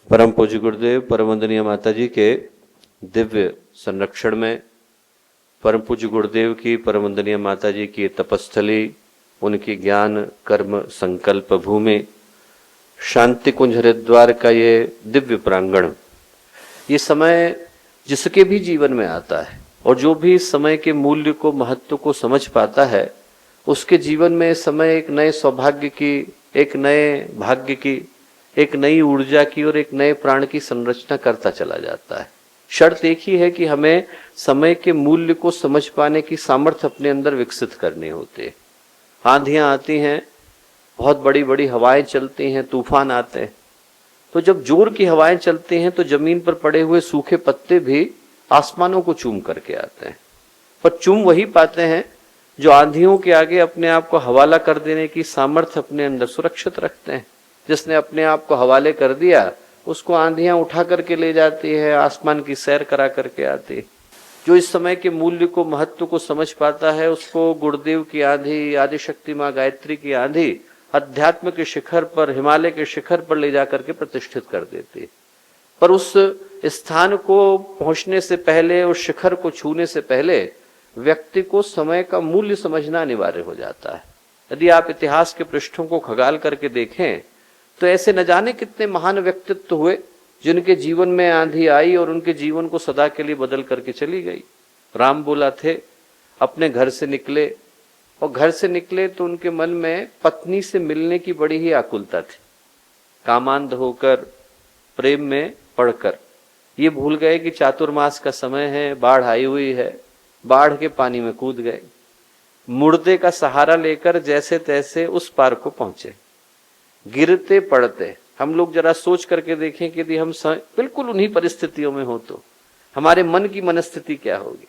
परम पूज्य गुरुदेव परम वंदनीय माता जी के दिव्य संरक्षण में, परम पूज्य गुरुदेव की परम वंदनीय माता जी की तपस्थली, उनकी ज्ञान कर्म संकल्प भूमि, शांति कुंज हरिद्वार का ये दिव्य प्रांगण, ये समय जिसके भी जीवन में आता है और जो भी इस समय के मूल्य को महत्व को समझ पाता है, उसके जीवन में समय एक नए सौभाग्य की, एक नए भाग्य की, एक नई ऊर्जा की और एक नए प्राण की संरचना करता चला जाता है। शर्त एक ही है कि हमें समय के मूल्य को समझ पाने की सामर्थ्य अपने अंदर विकसित करनी होती है। आंधियां आती हैं, बहुत बड़ी बड़ी हवाएं चलती हैं, तूफान आते हैं, तो जब जोर की हवाएं चलती हैं तो जमीन पर पड़े हुए सूखे पत्ते भी आसमानों को चूम करके आते हैं, पर चूम वही पाते हैं जो आंधियों के आगे अपने आप को हवाला कर देने की सामर्थ्य अपने अंदर सुरक्षित रखते हैं। जिसने अपने आप को हवाले कर दिया, उसको आंधियां उठा करके ले जाती है, आसमान की सैर करा करके आती है। जो इस समय के मूल्य को महत्व को समझ पाता है, उसको गुरुदेव की आंधी, आदिशक्ति माँ गायत्री की आंधी अध्यात्म के शिखर पर, हिमालय के शिखर पर ले जाकर के प्रतिष्ठित कर देती है। पर उस स्थान को पहुंचने से पहले, उस शिखर को छूने से पहले व्यक्ति को समय का मूल्य समझना अनिवार्य हो जाता है। यदि आप इतिहास के पृष्ठों को खगाल करके देखें तो ऐसे न जाने कितने महान व्यक्तित्व हुए जिनके जीवन में आंधी आई और उनके जीवन को सदा के लिए बदल करके चली गई। राम बोला थे, अपने घर से निकले और घर से निकले तो उनके मन में पत्नी से मिलने की बड़ी ही आकुलता थी। कामांध होकर, प्रेम में पड़कर ये भूल गए कि चातुर्मास का समय है, बाढ़ आई हुई है, बाढ़ के पानी में कूद गए। मुर्दे का सहारा लेकर जैसे तैसे उस पार को पहुंचे। गिरते पड़ते, हम लोग जरा सोच करके देखें कि यदि हम बिल्कुल उन्हीं परिस्थितियों में हो तो हमारे मन की मनस्थिति क्या होगी।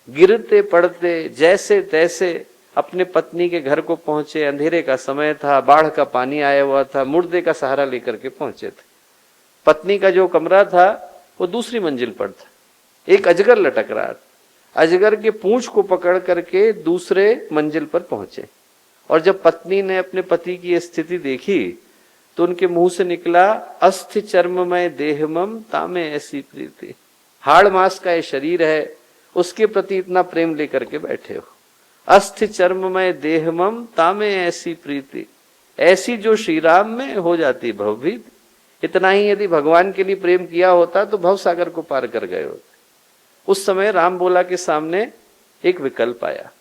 गिरते पड़ते जैसे तैसे अपने पत्नी के घर को पहुंचे। अंधेरे का समय था, बाढ़ का पानी आया हुआ था, मुर्दे का सहारा लेकर के पहुंचे थे। पत्नी का जो कमरा था वो दूसरी मंजिल पर था। एक अजगर लटक रहा था, अजगर के पूंछ को पकड़ करके दूसरे मंजिल पर पहुंचे। और जब पत्नी ने अपने पति की स्थिति देखी तो उनके मुंह से निकला, अस्थि चर्ममय देहमम तामे ऐसी प्रीति। हाड़ मांस का ये शरीर है, उसके प्रति इतना प्रेम लेकर के बैठे हो। अस्थि चर्ममय देहमम तामे ऐसी प्रीति, ऐसी जो श्री राम में हो जाती भवभीति। इतना ही यदि भगवान के लिए प्रेम किया होता तो भव सागर को पार कर गए होते। उस समय राम बोला के सामने एक विकल्प आया।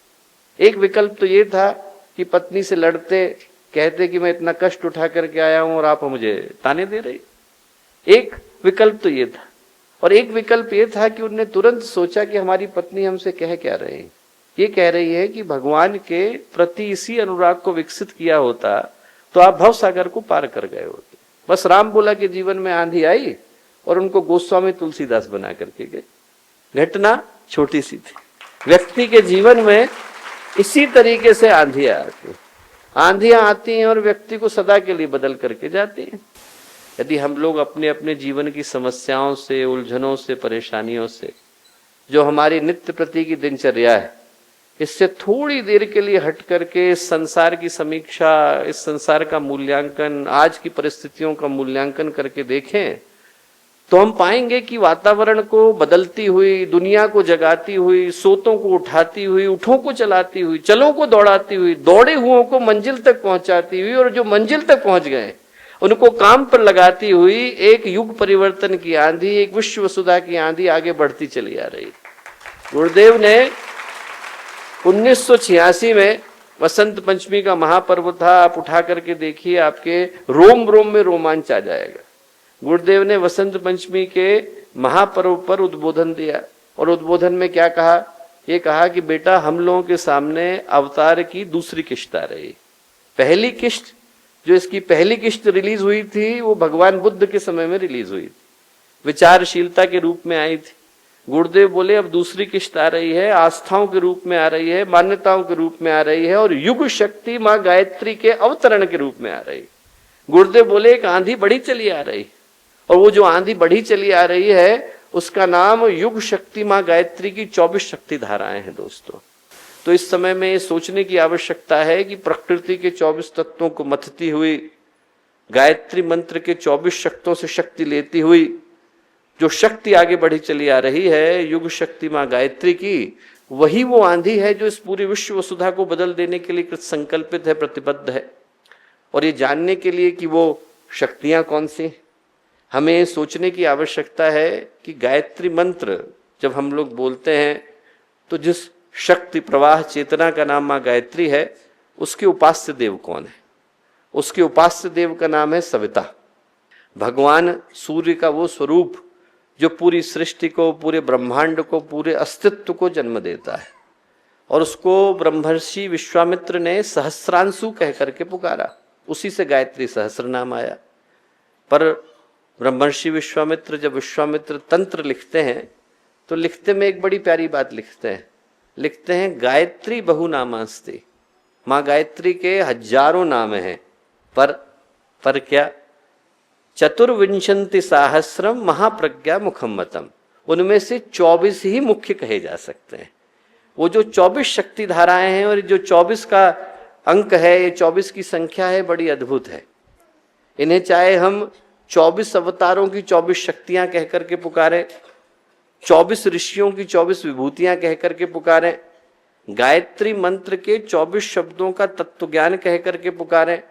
एक विकल्प तो ये था कि पत्नी से लड़ते, कहते कि मैं इतना कष्ट उठा करके आया हूं और आप मुझे ताने दे रही। एक विकल्प तो ये था, और एक विकल्प ये था कि उन्होंने तुरंत सोचा कि हमारी पत्नी हमसे कह क्या रही है। ये कह रही है कि भगवान के प्रति इसी अनुराग को विकसित किया होता तो आप भव सागर को पार कर गए होते। बस राम बोला के जीवन में आंधी आई और उनको गोस्वामी तुलसीदास बना करके गए। घटना छोटी सी थी। व्यक्ति के जीवन में इसी तरीके से आंधियां आती हैं और व्यक्ति को सदा के लिए बदल करके जाती हैं। यदि हम लोग अपने अपने जीवन की समस्याओं से, उलझनों से, परेशानियों से, जो हमारी नित्य प्रति की दिनचर्या है, इससे थोड़ी देर के लिए हट करके इस संसार की समीक्षा, इस संसार का मूल्यांकन, आज की परिस्थितियों का मूल्यांकन करके देखें तो हम पाएंगे कि वातावरण को बदलती हुई, दुनिया को जगाती हुई, सोतों को उठाती हुई, उठों को चलाती हुई, चलों को दौड़ाती हुई, दौड़े हुओं को मंजिल तक पहुंचाती हुई, और जो मंजिल तक पहुंच गए उनको काम पर लगाती हुई एक युग परिवर्तन की आंधी, एक विश्व वसुधा की आंधी आगे बढ़ती चली आ रही। गुरुदेव ने 1986 में वसंत पंचमी का महापर्व था, आप उठा करके देखिए, आपके रोम रोम में रोमांच आ जाएगा। गुरुदेव ने वसंत पंचमी के महापर्व पर उद्बोधन दिया और उद्बोधन में क्या कहा? ये कहा कि बेटा, हम लोगों के सामने अवतार की दूसरी किश्त आ रही। पहली किश्त, जो इसकी पहली किश्त रिलीज हुई थी, वो भगवान बुद्ध के समय में रिलीज हुई थी, विचारशीलता के रूप में आई थी। गुरुदेव बोले अब दूसरी किश्त आ रही है, आस्थाओं के रूप में आ रही है, मान्यताओं के रूप में आ रही है, और युग शक्ति माँ गायत्री के अवतरण के रूप में आ रही। गुरुदेव बोले एक आंधी बढ़ी चली आ रही, और वो जो आंधी बढ़ी चली आ रही है उसका नाम युग शक्ति माँ गायत्री की 24 शक्ति धाराएं हैं। दोस्तों, तो इस समय में ये सोचने की आवश्यकता है कि प्रकृति के 24 तत्वों को मथती हुई गायत्री मंत्र के 24 शक्तों से शक्ति लेती हुई जो शक्ति आगे बढ़ी चली आ रही है, युग शक्ति मां गायत्री की, वही वो आंधी है जो इस पूरे विश्व वसुधा को बदल देने के लिए कृत संकल्पित है, प्रतिबद्ध है। और ये जानने के लिए कि वो शक्तियां कौन सी, हमें सोचने की आवश्यकता है कि गायत्री मंत्र जब हम लोग बोलते हैं तो जिस शक्ति प्रवाह चेतना का नाम मां गायत्री है, उसके उपास्य देव कौन है? उसके उपास्य देव का नाम है सविता। भगवान सूर्य का वो स्वरूप जो पूरी सृष्टि को, पूरे ब्रह्मांड को, पूरे अस्तित्व को जन्म देता है। और उसको ब्रह्मर्षि विश्वामित्र ने सहस्रांशु कह करके पुकारा, उसी से गायत्री सहस्र नाम आया। पर ब्रह्मर्षि विश्वामित्र जब विश्वामित्र तंत्र लिखते हैं तो लिखते में एक बड़ी प्यारी बात लिखते हैं गायत्री बहुनामास्ति। माँ गायत्री के हजारों नाम हैं, पर क्या? चतुर्विंशति सहस्रम महाप्रज्ञा मुखम्मतम, उनमें से 24 ही मुख्य कहे जा सकते हैं। वो जो 24 शक्ति धाराएं हैं और जो 24 का अंक है, ये 24 की संख्या है, बड़ी अद्भुत है। इन्हें चाहे हम 24 अवतारों की 24 शक्तियां कह करके पुकारें, 24 ऋषियों की 24 विभूतियां कह करके पुकारें, गायत्री मंत्र के 24 शब्दों का तत्व ज्ञान कह करके पुकारें,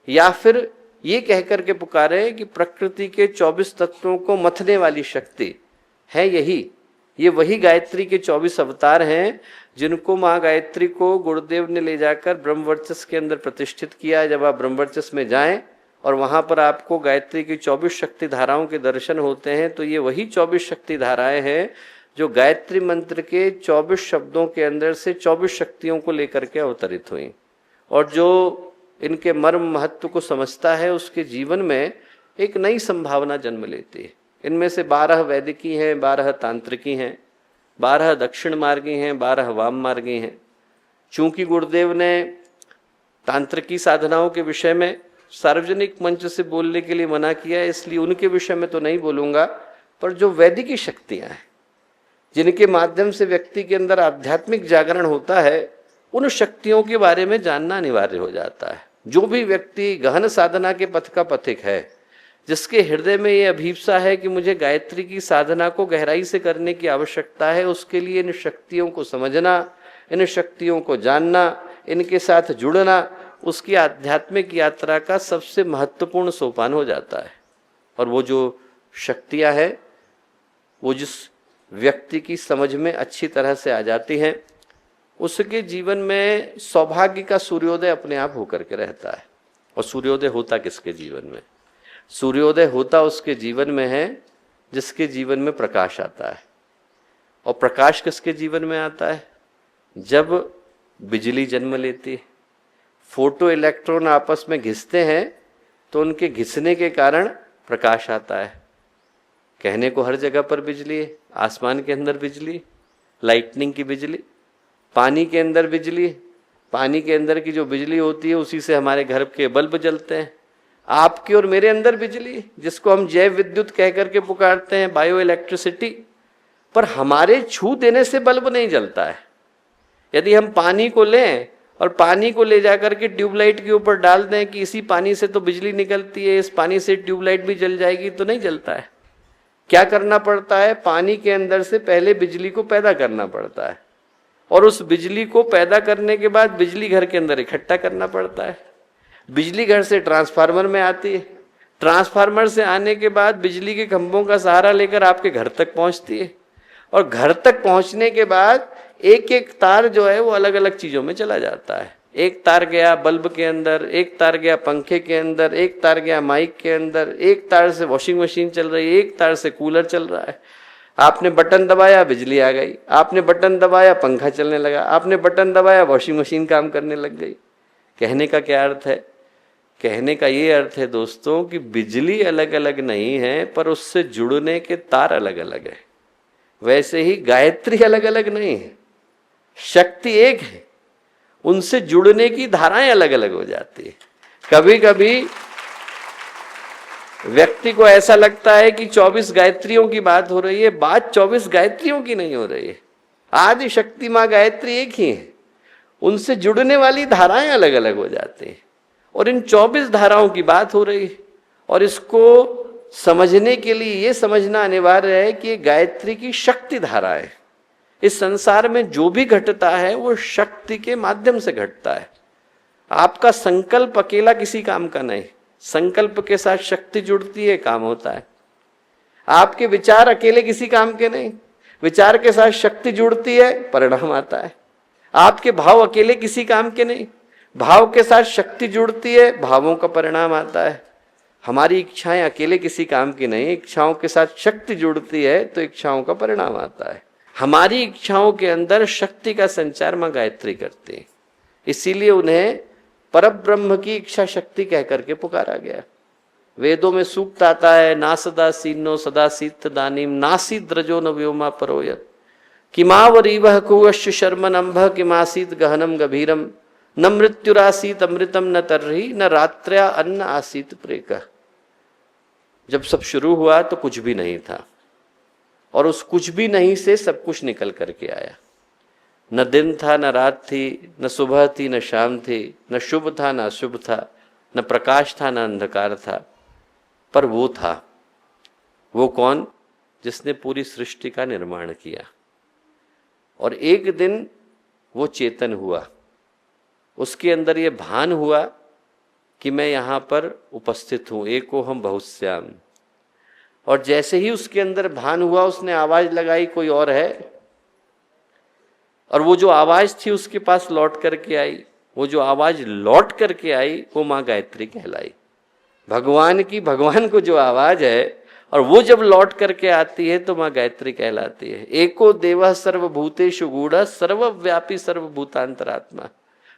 या फिर ये कह करके पुकारें कि प्रकृति के 24 तत्वों को मथने वाली शक्ति है ये वही गायत्री के 24 अवतार हैं, जिनको माँ गायत्री को गुरुदेव ने ले जाकर ब्रह्मवर्चस के अंदर प्रतिष्ठित किया। जब आप ब्रह्मवर्चस में जाएं और वहां पर आपको गायत्री की 24 शक्ति धाराओं के दर्शन होते हैं, तो ये वही 24 शक्ति धाराएं हैं जो गायत्री मंत्र के 24 शब्दों के अंदर से 24 शक्तियों को लेकर के अवतरित हुई। और जो इनके मर्म महत्व को समझता है, उसके जीवन में एक नई संभावना जन्म लेती है। इनमें से 12 वैदिकी हैं, 12 तांत्रिकी हैं, 12 दक्षिण मार्गी हैं, 12 वाम मार्गी हैं। चूंकि गुरुदेव ने तांत्रिकी साधनाओं के विषय में सार्वजनिक मंच से बोलने के लिए मना किया है, इसलिए उनके विषय में तो नहीं बोलूंगा। पर जो वैदिकी शक्तियां हैं, जिनके माध्यम से व्यक्ति के अंदर आध्यात्मिक जागरण होता है, उन शक्तियों के बारे में जानना अनिवार्य हो जाता है। जो भी व्यक्ति गहन साधना के पथ का पथिक है, जिसके हृदय में ये अभीप्सा है कि मुझे गायत्री की साधना को गहराई से करने की आवश्यकता है, उसके लिए इन शक्तियों को समझना, इन शक्तियों को जानना, इनके साथ जुड़ना उसकी आध्यात्मिक यात्रा का सबसे महत्वपूर्ण सोपान हो जाता है। और वो जो शक्तियां हैं, वो जिस व्यक्ति की समझ में अच्छी तरह से आ जाती हैं, उसके जीवन में सौभाग्य का सूर्योदय अपने आप होकर के रहता है। और सूर्योदय होता किसके जीवन में? सूर्योदय होता उसके जीवन में है जिसके जीवन में प्रकाश आता है। और प्रकाश किसके जीवन में आता है? जब बिजली जन्म लेती है, फोटो इलेक्ट्रॉन आपस में घिसते हैं तो उनके घिसने के कारण प्रकाश आता है। कहने को हर जगह पर बिजली है, आसमान के अंदर बिजली, लाइटनिंग की बिजली, पानी के अंदर बिजली, पानी के अंदर की जो बिजली होती है उसी से हमारे घर के बल्ब जलते हैं। आपके और मेरे अंदर बिजली, जिसको हम जैव विद्युत कह करके पुकारते हैं, बायो इलेक्ट्रिसिटी, पर हमारे छू देने से बल्ब नहीं जलता है। यदि हम पानी को लें और पानी को ले जाकर के ट्यूबलाइट के ऊपर डाल दें कि इसी पानी से तो बिजली निकलती है, इस पानी से ट्यूबलाइट भी जल जाएगी, तो नहीं जलता है। क्या करना पड़ता है? पानी के अंदर से पहले बिजली को पैदा करना पड़ता है, और उस बिजली को पैदा करने के बाद बिजली घर के अंदर इकट्ठा करना पड़ता है। बिजली घर से ट्रांसफार्मर में आती है, ट्रांसफार्मर से आने के बाद बिजली के खंभों का सहारा लेकर आपके घर तक पहुंचती है, और घर तक पहुंचने के बाद एक एक तार जो है वो अलग अलग चीजों में चला जाता है। एक तार गया बल्ब के अंदर, एक तार गया पंखे के अंदर, एक तार गया माइक के अंदर, एक तार से वॉशिंग मशीन चल रही है, एक तार से कूलर चल रहा है। आपने बटन दबाया, बिजली आ गई, आपने बटन दबाया, पंखा चलने लगा, आपने बटन दबाया, वॉशिंग मशीन काम करने लग गई। कहने का क्या अर्थ है? कहने का ये अर्थ है दोस्तों कि बिजली अलग अलग नहीं है, पर उससे जुड़ने के तार अलग अलग है। वैसे ही गायत्री अलग अलग नहीं है, शक्ति एक है, उनसे जुड़ने की धाराएं अलग अलग हो जाती है। कभी कभी व्यक्ति को ऐसा लगता है कि 24 गायत्रियों की बात हो रही है, बात 24 गायत्रियों की नहीं हो रही है। आदि शक्ति मां गायत्री एक ही है, उनसे जुड़ने वाली धाराएं अलग अलग हो जाती हैं, और इन 24 धाराओं की बात हो रही है। और इसको समझने के लिए ये समझना अनिवार्य है कि गायत्री की शक्ति धारा है। इस संसार में जो भी घटता है वो शक्ति के माध्यम से घटता है। आपका संकल्प अकेला किसी काम का नहीं, संकल्प के साथ शक्ति जुड़ती है, काम होता है। आपके विचार अकेले किसी काम के नहीं, विचार के साथ शक्ति जुड़ती है, परिणाम आता है। आपके भाव अकेले किसी काम के नहीं, भाव के साथ शक्ति जुड़ती है, भावों का परिणाम आता है। हमारी इच्छाएं अकेले किसी काम की नहीं, इच्छाओं के साथ शक्ति जुड़ती है तो इच्छाओं का परिणाम आता है। हमारी इच्छाओं के अंदर शक्ति का संचार मां गायत्री करती है, इसीलिए उन्हें परब्रह्म की इच्छा शक्ति कह करके पुकारा गया। वेदों में सूक्त आता है, ना सदा सीनो सदा सीत दानीम नासी द्रजो न व्योमा परोयत किमावरीवह कुवश्य शर्मनंभ किमासीत गहनम गभीरम न मृत्युरासीत अमृतम न तर्हि न रात्र्या अन्न आसीत प्रेक। जब सब शुरू हुआ तो कुछ भी नहीं था, और उस कुछ भी नहीं से सब कुछ निकल करके आया। न दिन था, न रात थी, न सुबह थी, न शाम थी, न शुभ था, न अशुभ था, न प्रकाश था, न अंधकार था, पर वो था। वो कौन? जिसने पूरी सृष्टि का निर्माण किया। और एक दिन वो चेतन हुआ, उसके अंदर ये भान हुआ कि मैं यहाँ पर उपस्थित हूँ, एको हम बहुश्याम। और जैसे ही उसके अंदर भान हुआ, उसने आवाज लगाई, कोई और है। और वो जो आवाज थी उसके पास लौट करके आई, वो जो आवाज लौट करके आई वो माँ गायत्री कहलाई। भगवान की, भगवान को जो आवाज है और वो जब लौट करके आती है तो माँ गायत्री कहलाती है। एको देवः सर्वभूतेषु गूढ़ः सर्वव्यापी सर्वभूतांतरात्मा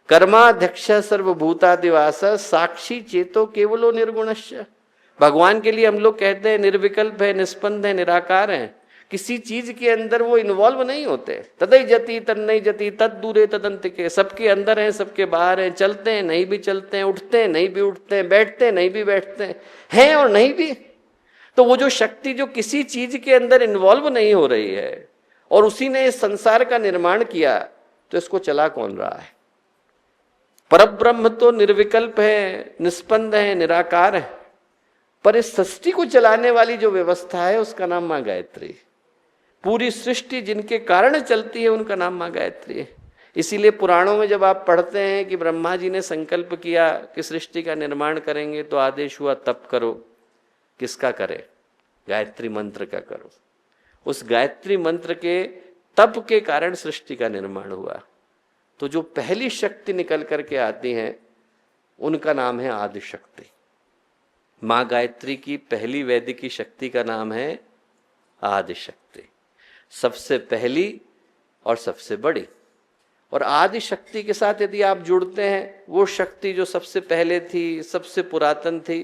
कर्माध्यक्ष सर्वभूतादिवास साक्षी चेतो केवलो निर्गुणश्च। भगवान के लिए हम लोग कहते हैं निर्विकल्प है, निष्पन्द है, निराकार है, किसी चीज के अंदर वो इन्वॉल्व नहीं होते। तदई जति तन्नई जति तद दूरे तदंतिके, सबके अंदर हैं, सबके बाहर हैं, चलते हैं नहीं भी चलते हैं, उठते हैं नहीं भी उठते हैं, बैठते हैं नहीं भी बैठते हैं और नहीं भी। तो वो जो शक्ति जो किसी चीज के अंदर इन्वॉल्व नहीं हो रही है और उसी ने इस संसार का निर्माण किया, तो इसको चला कौन रहा है? परब्रह्म तो निर्विकल्प है, निष्पन्द है, निराकार है, पर इस सृष्टि को चलाने वाली जो व्यवस्था है उसका नाम मां गायत्री। पूरी सृष्टि जिनके कारण चलती है उनका नाम मां गायत्री है। इसीलिए पुराणों में जब आप पढ़ते हैं कि ब्रह्मा जी ने संकल्प किया कि सृष्टि का निर्माण करेंगे, तो आदेश हुआ तप करो। किसका करे? गायत्री मंत्र का करो। उस गायत्री मंत्र के तप के कारण सृष्टि का निर्माण हुआ। तो जो पहली शक्ति निकल करके आती है उनका नाम है आदि शक्ति। मां गायत्री की पहली वैदिकी शक्ति का नाम है आदि शक्ति, सबसे पहली और सबसे बड़ी। और आदि शक्ति के साथ यदि आप जुड़ते हैं, वो शक्ति जो सबसे पहले थी, सबसे पुरातन थी,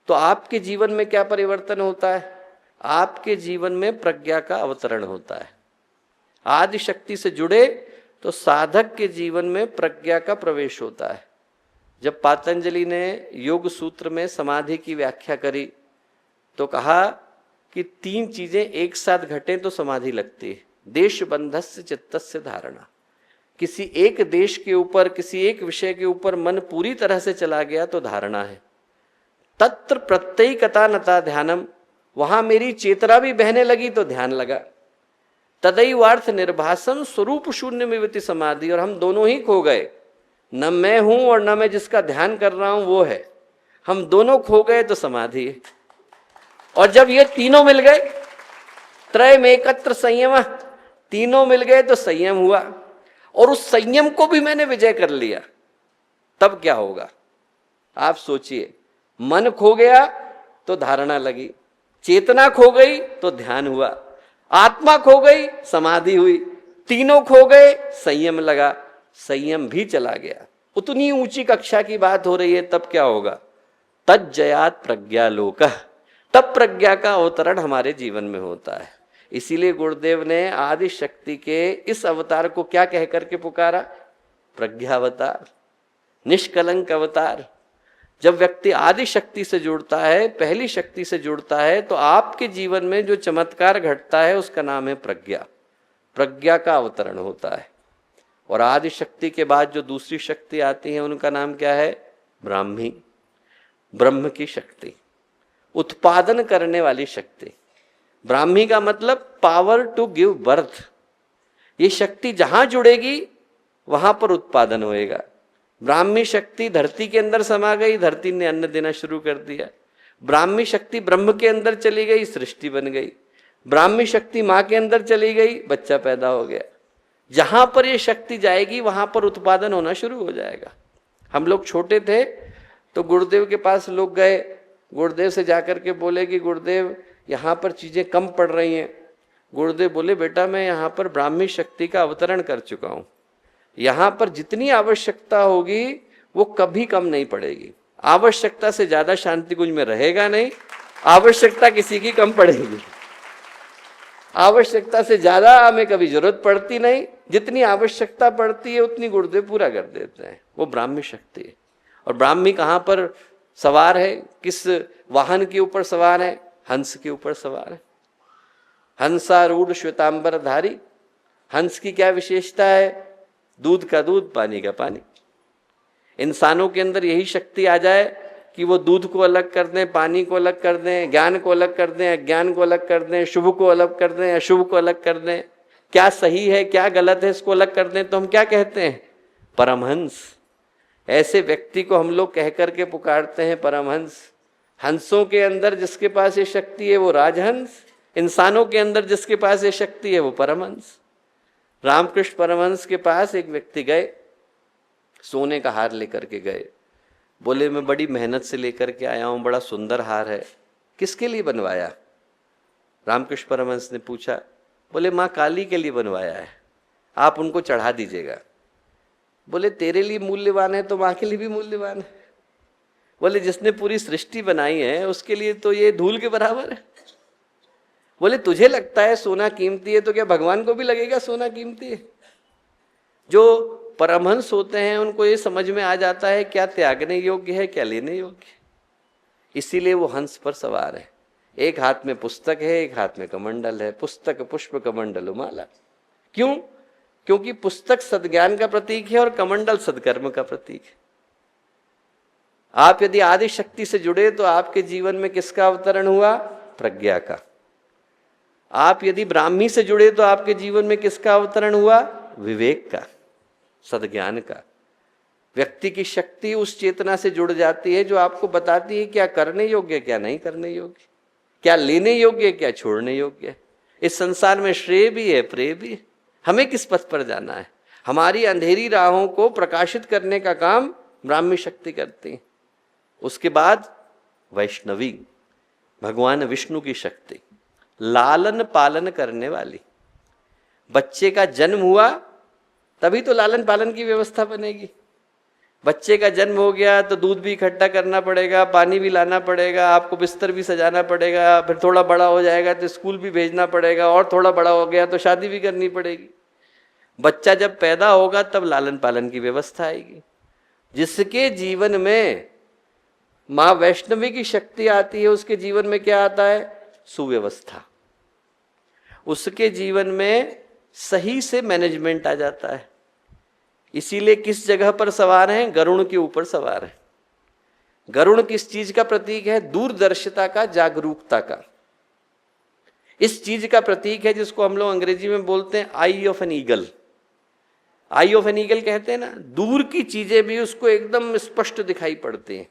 तो आपके जीवन में क्या परिवर्तन होता है? आपके जीवन में प्रज्ञा का अवतरण होता है। आदि शक्ति से जुड़े तो साधक के जीवन में प्रज्ञा का प्रवेश होता है। जब पातंजलि ने योग सूत्र में समाधि की व्याख्या करी तो कहा कि 3 चीजें एक साथ घटें तो समाधि लगती है। देश बंधस्य चित्तस्य धारणा, किसी एक देश के ऊपर, किसी एक विषय के ऊपर मन पूरी तरह से चला गया तो धारणा है। तत्र प्रत्ययिकता नता ध्यानम, वहां मेरी चेतना भी बहने लगी तो ध्यान लगा। तदैवार्थ निर्भासम स्वरूप शून्य में विति समाधि, और हम दोनों ही खो गए, न मैं हूं और न मैं जिसका ध्यान कर रहा हूं वो है, हम दोनों खो गए तो समाधि है। और जब ये तीनों मिल गए, त्रय में एकत्र संयम, तीनों मिल गए तो संयम हुआ, और उस संयम को भी मैंने विजय कर लिया, तब क्या होगा आप सोचिए। मन खो गया तो धारणा लगी, चेतना खो गई तो ध्यान हुआ, आत्मा खो गई समाधि हुई, तीनों खो गए संयम लगा, संयम भी चला गया। उतनी ऊंची कक्षा की बात हो रही है, तब क्या होगा? तज्जयात प्रज्ञालोकः, तब प्रज्ञा का अवतरण हमारे जीवन में होता है। इसीलिए गुरुदेव ने आदि शक्ति के इस अवतार को क्या कह करके पुकारा? प्रज्ञावतार, निष्कलंक अवतार। जब व्यक्ति आदि शक्ति से जुड़ता है, पहली शक्ति से जुड़ता है, तो आपके जीवन में जो चमत्कार घटता है उसका नाम है प्रज्ञा। प्रज्ञा का अवतरण होता है। और आदि शक्ति के बाद जो दूसरी शक्ति आती है उनका नाम क्या है? ब्राह्मी, ब्रह्म की शक्ति। उत्पादन करने वाली शक्ति। ब्राह्मी का मतलब पावर टू गिव बर्थ। ये शक्ति जहां जुड़ेगी वहां पर उत्पादन होएगा। ब्राह्मी शक्ति धरती के अंदर समा गई, धरती ने अन्न देना शुरू कर दिया। ब्राह्मी शक्ति ब्रह्म के अंदर चली गई, सृष्टि बन गई। ब्राह्मी शक्ति मां के अंदर चली गई, बच्चा पैदा हो गया। जहां पर ये शक्ति जाएगी वहां पर उत्पादन होना शुरू हो जाएगा। हम लोग छोटे थे तो गुरुदेव के पास लोग गए, गुरुदेव से जाकर के बोले कि गुरुदेव यहाँ पर चीजें कम पड़ रही हैं। गुरुदेव बोले बेटा मैं यहाँ पर ब्राह्मी शक्ति का अवतरण कर चुका हूँ, यहाँ पर जितनी आवश्यकता होगी वो कभी कम नहीं पड़ेगी। आवश्यकता से ज्यादा शांति कुंज में रहेगा नहीं, आवश्यकता किसी की कम पड़ेगी। आवश्यकता से ज्यादा हमें कभी जरूरत पड़ती नहीं, जितनी आवश्यकता पड़ती है उतनी गुरुदेव पूरा कर देते हैं। वो ब्राह्मी शक्ति है। और ब्राह्मी कहाँ पर सवार है, किस वाहन के ऊपर सवार है? हंस के ऊपर सवार है। हंसारूढ़ श्वेतांबर धारी। हंस की क्या विशेषता है? दूध का दूध, पानी का पानी। इंसानों के अंदर यही शक्ति आ जाए कि वो दूध को अलग कर दें, पानी को अलग कर दें, ज्ञान को अलग कर दें, अज्ञान को अलग कर दें, शुभ को अलग कर दें, अशुभ को अलग कर दें, क्या सही है क्या गलत है इसको अलग कर दें, तो हम क्या कहते हैं? परमहंस। ऐसे व्यक्ति को हम लोग कह करके पुकारते हैं परमहंस। हंसों के अंदर जिसके पास ये शक्ति है वो राजहंस, इंसानों के अंदर जिसके पास ये शक्ति है वो परमहंस। रामकृष्ण परमहंस के पास एक व्यक्ति गए, सोने का हार लेकर के गए। बोले मैं बड़ी मेहनत से लेकर के आया हूं, बड़ा सुंदर हार है, किसके लिए बनवाया? रामकृष्ण परमहंस ने पूछा। बोले माँ काली के लिए बनवाया है, आप उनको चढ़ा दीजिएगा। बोले तेरे लिए मूल्यवान है तो माँ के लिए भी मूल्यवान है। बोले जिसने पूरी सृष्टि बनाई है उसके लिए तो ये धूल के बराबर है। बोले तुझे लगता है सोना कीमती है तो क्या भगवान को भी लगेगा सोना कीमती है? जो परमहंस होते हैं उनको ये समझ में आ जाता है क्या त्यागने योग्य है क्या लेने योग्य है। इसीलिए वो हंस पर सवार है। एक हाथ में पुस्तक है, एक हाथ में कमंडल है। पुस्तक पुष्प कमंडल माला। क्यों? क्योंकि पुस्तक सद्ज्ञान का प्रतीक है और कमंडल सद्कर्म का प्रतीक है। आप यदि आदि शक्ति से जुड़े तो आपके जीवन में किसका अवतरण हुआ? प्रज्ञा का। आप यदि ब्राह्मी से जुड़े तो आपके जीवन में किसका अवतरण हुआ? विवेक का, सद्ज्ञान का। व्यक्ति की शक्ति उस चेतना से जुड़ जाती है जो आपको बताती है क्या करने योग्य क्या नहीं करने योग्य, क्या लेने योग्य क्या छोड़ने योग्य है। इस संसार में श्रेय भी है प्रेय भी है। हमें किस पथ पर जाना है? हमारी अंधेरी राहों को प्रकाशित करने का काम ब्राह्मी शक्ति करती है। उसके बाद वैष्णवी, भगवान विष्णु की शक्ति, लालन पालन करने वाली। बच्चे का जन्म हुआ तभी तो लालन पालन की व्यवस्था बनेगी। बच्चे का जन्म हो गया तो दूध भी इकट्ठा करना पड़ेगा, पानी भी लाना पड़ेगा, आपको बिस्तर भी सजाना पड़ेगा, फिर थोड़ा बड़ा हो जाएगा तो स्कूल भी भेजना पड़ेगा, और थोड़ा बड़ा हो गया तो शादी भी करनी पड़ेगी। बच्चा जब पैदा होगा तब लालन पालन की व्यवस्था आएगी। जिसके जीवन में माँ वैष्णवी की शक्ति आती है उसके जीवन में क्या आता है? सुव्यवस्था। उसके जीवन में सही से मैनेजमेंट आ जाता है। इसीलिए किस जगह पर सवार हैं? गरुड़ के ऊपर सवार है। गरुड़ किस चीज का प्रतीक है? दूरदर्शिता का, जागरूकता का। इस चीज का प्रतीक है जिसको हम लोग अंग्रेजी में बोलते हैं eye of an eagle. Eye of an eagle कहते हैं ना, दूर की चीजें भी उसको एकदम स्पष्ट दिखाई पड़ती हैं।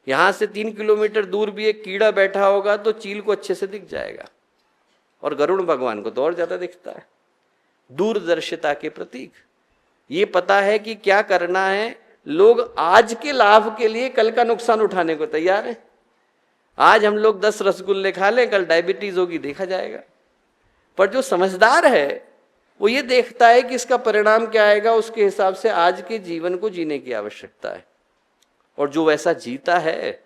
यहां से 3 किलोमीटर दूर भी एक कीड़ा बैठा होगा तो चील को अच्छे से दिख जाएगा, और गरुड़ भगवान को तो और ज्यादा दिखता है। दूरदर्शिता के प्रतीक। ये पता है कि क्या करना है। लोग आज के लाभ के लिए कल का नुकसान उठाने को तैयार है। आज हम लोग 10 रसगुल्ले खा लें, कल डायबिटीज होगी, देखा जाएगा। पर जो समझदार है वो ये देखता है कि इसका परिणाम क्या आएगा, उसके हिसाब से आज के जीवन को जीने की आवश्यकता है। और जो वैसा जीता है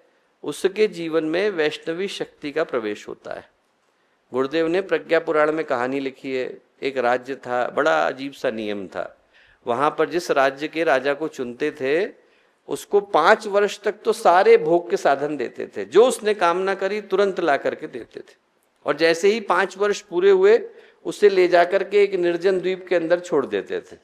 उसके जीवन में वैष्णवी शक्ति का प्रवेश होता है। गुरुदेव ने प्रज्ञा पुराण में कहानी लिखी है। एक राज्य था, बड़ा अजीब सा नियम था। वहां पर जिस राज्य के राजा को चुनते थे उसको 5 वर्ष तक तो सारे भोग के साधन देते थे। जो उसने कामना करी तुरंत ला करके देते थे। और जैसे ही 5 वर्ष पूरे हुए उसे ले जाकर के एक निर्जन द्वीप के अंदर छोड़ देते थे।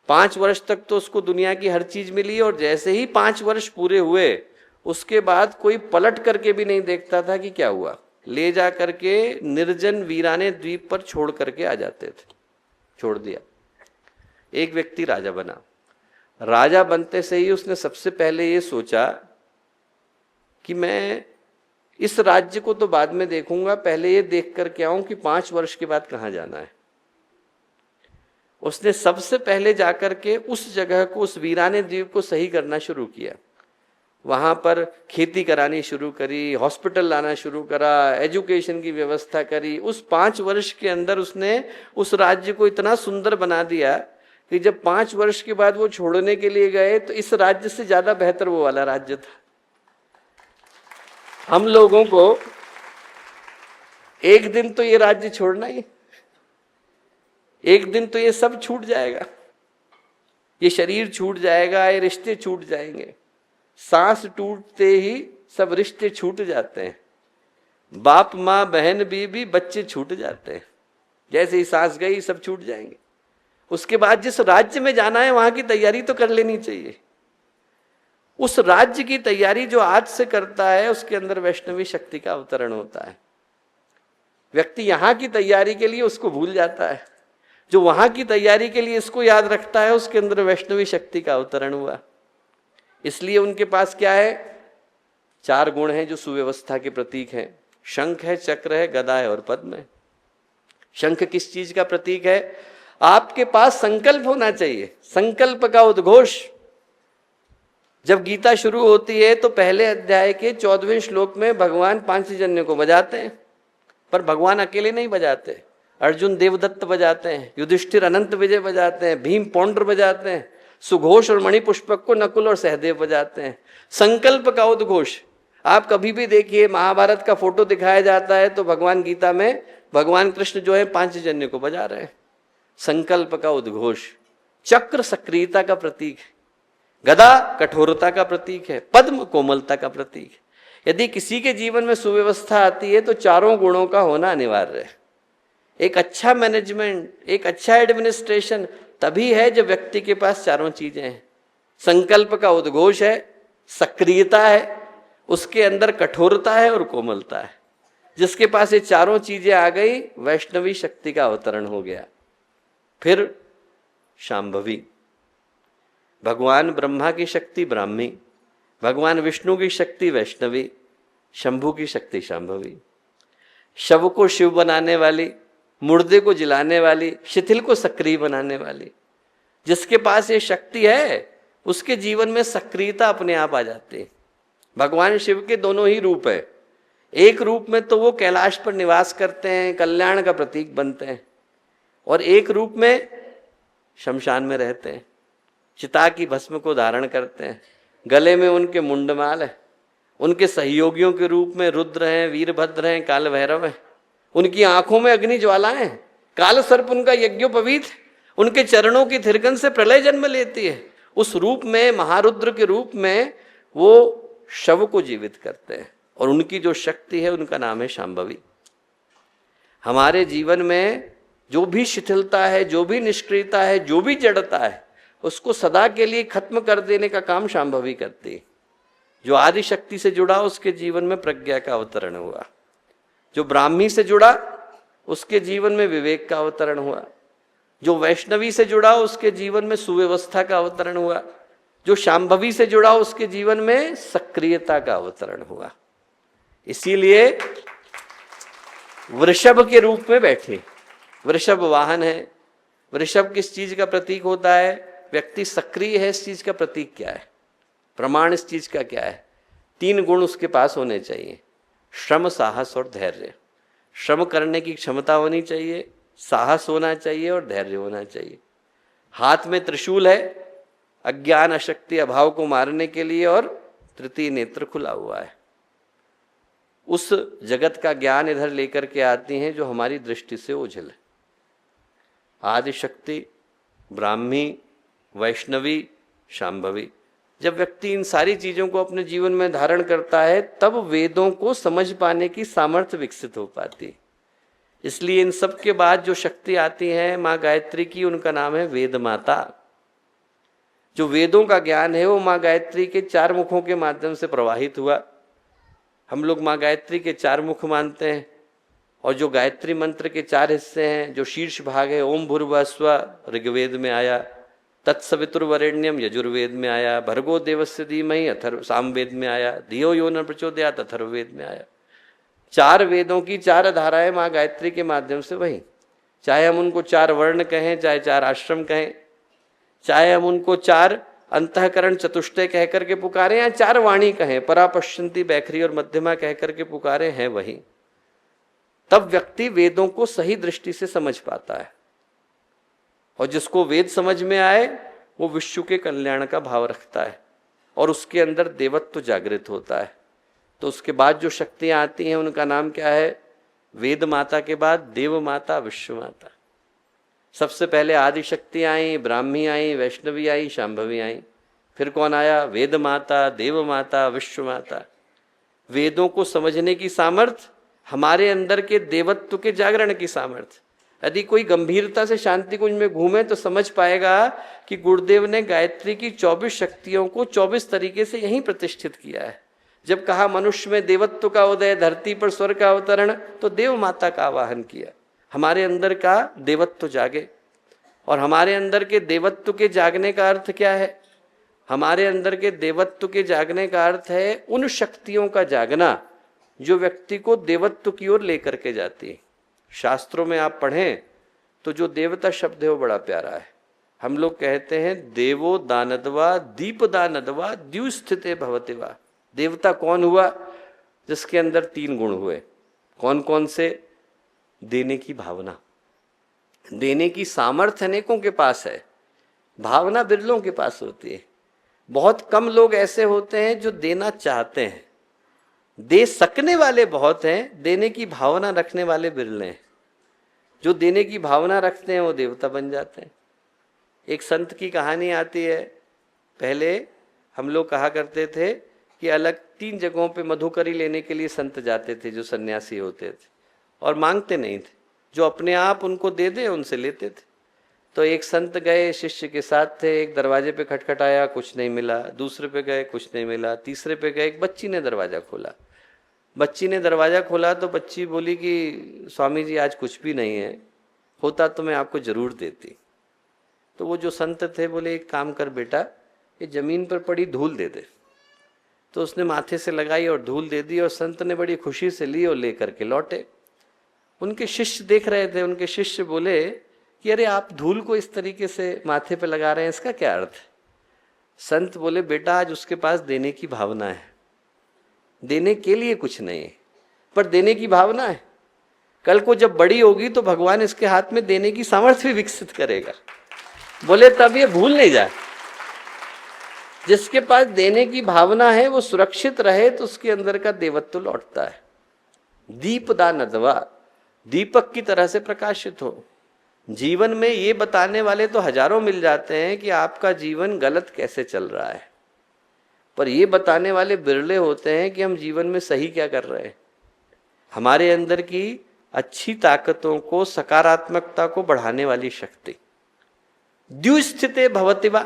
5 वर्ष तक तो उसको दुनिया की हर चीज मिली, और जैसे ही 5 वर्ष पूरे हुए उसके बाद कोई पलट करके भी नहीं देखता था कि क्या हुआ, ले जा करके निर्जन वीराने द्वीप पर छोड़ करके आ जाते थे। छोड़ दिया। एक व्यक्ति राजा बना। राजा बनते से ही उसने सबसे पहले ये सोचा कि मैं इस राज्य को तो बाद में देखूंगा, पहले ये देख करके आऊं कि 5 वर्ष के बाद कहां जाना है। उसने सबसे पहले जाकर के उस जगह को, उस वीराने द्वीप को सही करना शुरू किया। वहां पर खेती करानी शुरू करी, हॉस्पिटल लाना शुरू करा, एजुकेशन की व्यवस्था करी। उस 5 वर्ष के अंदर उसने उस राज्य को इतना सुंदर बना दिया कि जब 5 वर्ष के बाद वो छोड़ने के लिए गए तो इस राज्य से ज्यादा बेहतर वो वाला राज्य था। हम लोगों को एक दिन तो ये राज्य छोड़ना ही, एक दिन तो ये सब छूट जाएगा, ये शरीर छूट जाएगा, ये रिश्ते छूट जाएंगे। सांस टूटते ही सब रिश्ते छूट जाते हैं। बाप माँ बहन बीबी बच्चे छूट जाते हैं। जैसे ही सांस गई सब छूट जाएंगे। उसके बाद जिस राज्य में जाना है वहां की तैयारी तो कर लेनी चाहिए। उस राज्य की तैयारी जो आज से करता है उसके अंदर वैष्णवी शक्ति का अवतरण होता है। व्यक्ति यहां की तैयारी के लिए उसको भूल जाता है, जो वहां की तैयारी के लिए इसको याद रखता है उसके अंदर वैष्णवी शक्ति का अवतरण हुआ। इसलिए उनके पास क्या है, 4 गुण हैं जो सुव्यवस्था के प्रतीक हैं। शंख है, चक्र है, गदा है और पद्म है। शंख किस चीज का प्रतीक है? आपके पास संकल्प होना चाहिए, संकल्प का उद्घोष। जब गीता शुरू होती है तो पहले अध्याय के 14वें श्लोक में भगवान पांचजन्य को बजाते हैं, पर भगवान अकेले नहीं बजाते। अर्जुन देवदत्त बजाते हैं, युधिष्ठिर अनंत विजय बजाते हैं, भीम पौंड्र बजाते हैं, सुघोष और मणिपुष्पक को नकुल और सहदेव बजाते हैं। संकल्प का उद्घोष। आप कभी भी देखिए महाभारत का फोटो दिखाया जाता है तो भगवान गीता में भगवान कृष्ण जो है पांचजन्य को बजा रहे हैं। संकल्प का उद्घोष। चक्र सक्रियता का प्रतीक है, गदा कठोरता का प्रतीक है, पद्म कोमलता का प्रतीक है। यदि किसी के जीवन में सुव्यवस्था आती है तो 4 गुणों का होना अनिवार्य है। एक अच्छा मैनेजमेंट, एक अच्छा एडमिनिस्ट्रेशन तभी है जब व्यक्ति के पास 4 चीजें हैं। संकल्प का उद्घोष है, सक्रियता है, उसके अंदर कठोरता है और कोमलता है। जिसके पास ये 4 चीजें आ गई, वैष्णवी शक्ति का अवतरण हो गया। फिर शांभवी। भगवान ब्रह्मा की शक्ति ब्राह्मी, भगवान विष्णु की शक्ति वैष्णवी, शंभु की शक्ति शांभवी। शव को शिव बनाने वाली, मुर्दे को जिलाने वाली, शिथिल को सक्रिय बनाने वाली। जिसके पास ये शक्ति है उसके जीवन में सक्रियता अपने आप आ जाती है। भगवान शिव के दोनों ही रूप है। एक रूप में तो वो कैलाश पर निवास करते हैं, कल्याण का प्रतीक बनते हैं, और एक रूप में शमशान में रहते हैं, चिता की भस्म को धारण करते हैं। गले में उनके मुंडमाल है। उनके सहयोगियों के रूप में रुद्र हैं, वीरभद्र हैं, काल भैरव हैं। उनकी आंखों में अग्नि ज्वालाएं, काल सर्प उनका यज्ञोपवीत, उनके चरणों की थिरकन से प्रलय जन्म लेती है। उस रूप में, महारुद्र के रूप में वो शव को जीवित करते हैं, और उनकी जो शक्ति है उनका नाम है शांभवी। हमारे जीवन में जो भी शिथिलता है, जो भी निष्क्रियता है, जो भी जड़ता है, उसको सदा के लिए खत्म कर देने का काम शांभवी करती है। जो आदि शक्ति से जुड़ा उसके जीवन में प्रज्ञा का अवतरण हुआ। जो ब्राह्मी से जुड़ा उसके जीवन में विवेक का अवतरण हुआ। जो वैष्णवी से जुड़ा उसके जीवन में सुव्यवस्था का अवतरण हुआ। जो शांभवी से जुड़ा उसके जीवन में सक्रियता का अवतरण हुआ। इसीलिए वृषभ के रूप में बैठे। वृषभ वाहन है। वृषभ किस चीज का प्रतीक होता है? व्यक्ति सक्रिय है, इस चीज का प्रतीक क्या है? प्रमाण इस चीज का क्या है? 3 गुण उसके पास होने चाहिए, श्रम, साहस और धैर्य। श्रम करने की क्षमता होनी चाहिए, साहस होना चाहिए और धैर्य होना चाहिए। हाथ में त्रिशूल है, अज्ञान अशक्ति अभाव को मारने के लिए, और तृतीय नेत्र खुला हुआ है। उस जगत का ज्ञान इधर लेकर के आती हैं जो हमारी दृष्टि से ओझल है। आदि शक्ति, ब्राह्मी, वैष्णवी, शांभवी। जब व्यक्ति इन सारी चीजों को अपने जीवन में धारण करता है तब वेदों को समझ पाने की सामर्थ्य विकसित हो पाती है। इसलिए इन सब के बाद जो शक्ति आती है माँ गायत्री की, उनका नाम है वेद माता। जो वेदों का ज्ञान है वो माँ गायत्री के 4 मुखों के माध्यम से प्रवाहित हुआ। हम लोग माँ गायत्री के 4 मुख मानते हैं, और जो गायत्री मंत्र के 4 हिस्से हैं, जो शीर्ष भाग है ओम भूर्भुवः स्वः ऋग्वेद में आया, तत्सवितुर्वरेण्यम यजुर्वेद में आया, भर्गो देवस्य धीमहि अथर्व सामवेद में आया, धियो यो न प्रचोदयात् अथर्ववेद में आया। 4 वेदों की 4 धाराएं माँ गायत्री के माध्यम से वही, चाहे हम उनको 4 वर्ण कहें, चाहे 4 आश्रम कहें, चाहे हम उनको 4 अंतःकरण चतुष्टय कह करके पुकारे, या 4 वाणी कहें, परा पश्यन्ती बैखरी और मध्यमा कह करके पुकारे, हैं वही। तब व्यक्ति वेदों को सही दृष्टि से समझ पाता है, और जिसको वेद समझ में आए वो विश्व के कल्याण का भाव रखता है, और उसके अंदर देवत्व जागृत होता है। तो उसके बाद जो शक्तियां आती हैं उनका नाम क्या है? वेद माता के बाद देव माता, विश्व माता। सबसे पहले आदि शक्ति आई, ब्राह्मी आई, वैष्णवी आई, शांभवी आई। फिर कौन आया? वेद माता, देव माता, विश्व माता। वेदों को समझने की सामर्थ्य, हमारे अंदर के देवत्व के जागरण की सामर्थ्य। यदि कोई गंभीरता से शांति कुंज में घूमे तो समझ पाएगा कि गुरुदेव ने गायत्री की 24 शक्तियों को 24 तरीके से यहीं प्रतिष्ठित किया है। जब कहा मनुष्य में देवत्व का उदय, धरती पर स्वर्ग का अवतरण, तो देव माता का आवाहन किया। हमारे अंदर का देवत्व जागे, और हमारे अंदर के देवत्व के जागने का अर्थ क्या है? हमारे अंदर के देवत्व के जागने का अर्थ है उन शक्तियों का जागना जो व्यक्ति को देवत्व की ओर लेकर के जाती है। शास्त्रों में आप पढ़ें तो जो देवता शब्द है वो बड़ा प्यारा है। हम लोग कहते हैं देवो दानदवा दीपदानदवा द्युस्थिते भवतिवा। देवता कौन हुआ? जिसके अंदर 3 गुण हुए। कौन कौन से? देने की भावना, देने की सामर्थ्य अनेकों के पास है, भावना बिरलों के पास होती है। बहुत कम लोग ऐसे होते हैं जो देना चाहते हैं, दे सकने वाले बहुत हैं, देने की भावना रखने वाले बिरले हैं। जो देने की भावना रखते हैं वो देवता बन जाते हैं। एक संत की कहानी आती है। पहले हम लोग कहा करते थे कि अलग 3 जगहों पे मधुकरी लेने के लिए संत जाते थे, जो सन्यासी होते थे, और मांगते नहीं थे, जो अपने आप उनको दे दे उनसे लेते थे। तो एक संत गए, शिष्य के साथ थे, एक दरवाजे पे खटखटाया, कुछ नहीं मिला। दूसरे पे गए, कुछ नहीं मिला। तीसरे पे गए, एक बच्ची ने दरवाजा खोला। बच्ची ने दरवाजा खोला तो बच्ची बोली कि स्वामी जी आज कुछ भी नहीं है, होता तो मैं आपको जरूर देती। तो वो जो संत थे बोले एक काम कर बेटा, ये जमीन पर पड़ी धूल दे दे। तो उसने माथे से लगाई और धूल दे दी, और संत ने बड़ी खुशी से ली और ले करके लौटे। उनके शिष्य देख रहे थे। उनके शिष्य बोले कि अरे आप धूल को इस तरीके से माथे पे लगा रहे हैं, इसका क्या अर्थ है? संत बोले बेटा आज उसके पास देने की भावना है, देने के लिए कुछ नहीं है, पर देने की भावना है। कल को जब बड़ी होगी तो भगवान इसके हाथ में देने की सामर्थ्य भी विकसित करेगा। बोले तब ये भूल नहीं जाए। जिसके पास देने की भावना है वो सुरक्षित रहे तो उसके अंदर का देवत्व लौटता है। दीपदानदवा, दीपक की तरह से प्रकाशित हो। जीवन में ये बताने वाले तो हजारों मिल जाते हैं कि आपका जीवन गलत कैसे चल रहा है, पर ये बताने वाले बिरले होते हैं कि हम जीवन में सही क्या कर रहे हैं। हमारे अंदर की अच्छी ताकतों को, सकारात्मकता को बढ़ाने वाली शक्ति। द्युस्थिते भवतिवा,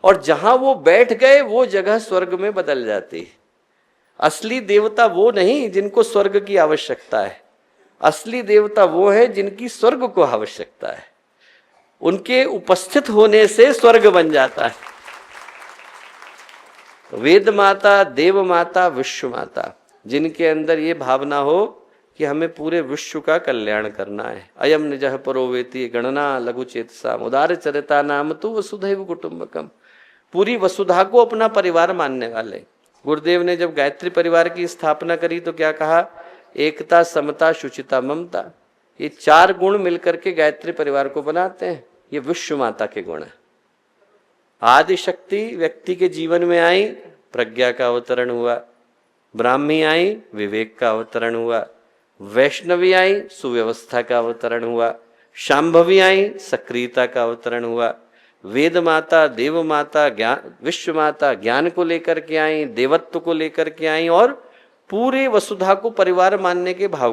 और जहां वो बैठ गए वो जगह स्वर्ग में बदल जाती है। असली देवता वो नहीं जिनको स्वर्ग की आवश्यकता है, असली देवता वो है जिनकी स्वर्ग को आवश्यकता है। उनके उपस्थित होने से स्वर्ग बन जाता है। वेद माता, देव माता, विश्व माता, जिनके अंदर ये भावना हो कि हमें पूरे विश्व का कल्याण करना है। अयम निजः परो वेति गणना लघु चेतसा उदार चरिता नाम तो वसुधैव कुटुंबकम। पूरी वसुधा को अपना परिवार मानने वाले। गुरुदेव ने जब गायत्री परिवार की स्थापना करी तो क्या कहा? एकता, समता, शुचिता, ममता, ये 4 गुण मिलकर के गायत्री परिवार को बनाते हैं। ये विश्व माता के गुण है। आदि शक्ति व्यक्ति के जीवन में आई, प्रज्ञा का अवतरण हुआ। ब्राह्मी आई, विवेक का अवतरण हुआ। वैष्णवी आई, सुव्यवस्था का अवतरण हुआ। शांभवी आई, सक्रियता का अवतरण हुआ। वेद माता, देव माता, ज्ञान, विश्व माता ज्ञान को लेकर के आई, देवत्व को लेकर के आई, और पूरे वसुधा को परिवार मानने के भाव